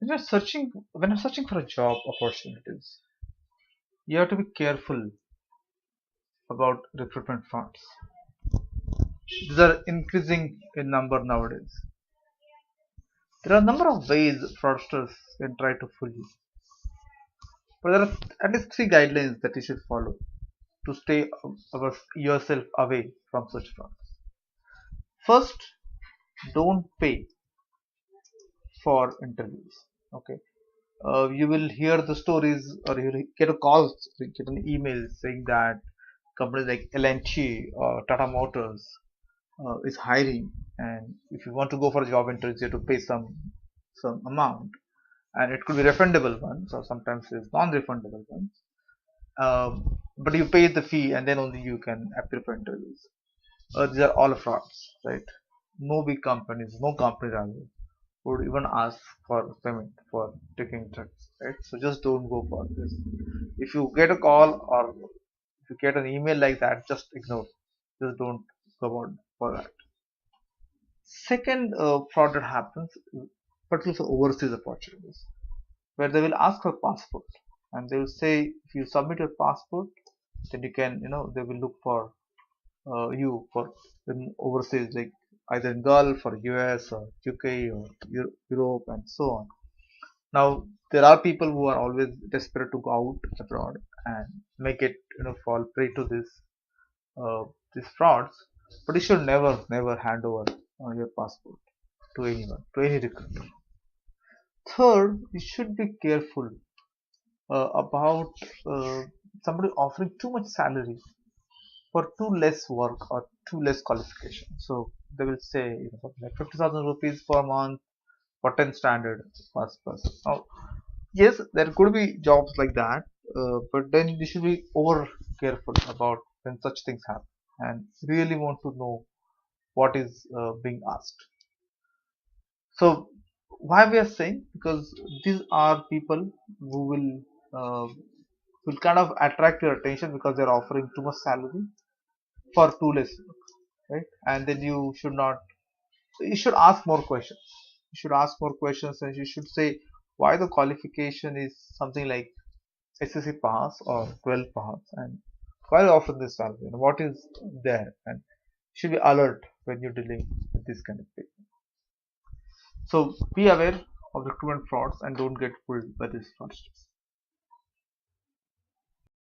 when you're searching for a job opportunities, you have to be careful about recruitment frauds. These are increasing in number nowadays. There are a number of ways fraudsters can try to fool you, but there are at least three guidelines that you should follow to stay yourself away from such frauds. First, don't pay for interviews. Okay, you will hear the stories, or you'll get a call, get an email saying that companies like L&T or Tata Motors is hiring, and if you want to go for a job interview, you have to pay some amount, and it could be refundable ones, or sometimes it's non-refundable ones. But you pay the fee, and then only you can appear for interviews. These are all frauds, right? No big companies, no companies are there would even ask for payment for taking drugs, right? So just don't go for this. If you get a call or if you get an email like that, just ignore. Just don't go on for that. Second fraud that happens, particularly for overseas opportunities, where they will ask for passport, and they will say if you submit your passport, then you can, they will look for you for overseas, like either in Gulf or US or UK or Europe and so on. Now there are people who are always desperate to go out abroad and make it, fall prey to uh, these frauds. But you should never hand over your passport to anyone, to any recruiter. Third, you should be careful about somebody offering too much salary for too less work or too less qualification. So they will say, something like 50,000 rupees per month for 10 standard first person. Now, yes, there could be jobs like that, but then you should be over careful about when such things happen and really want to know what is being asked. So why we are saying, because these are people who will kind of attract your attention because they're offering too much salary for too less work, right? And then you should ask more questions. You should ask more questions, and you should say why the qualification is something like SSC pass or 12 pass, and why are you offering this salary, and what is there, and you should be alert when you're dealing with this kind of thing. So be aware of recruitment frauds and don't get fooled by these fraudsters.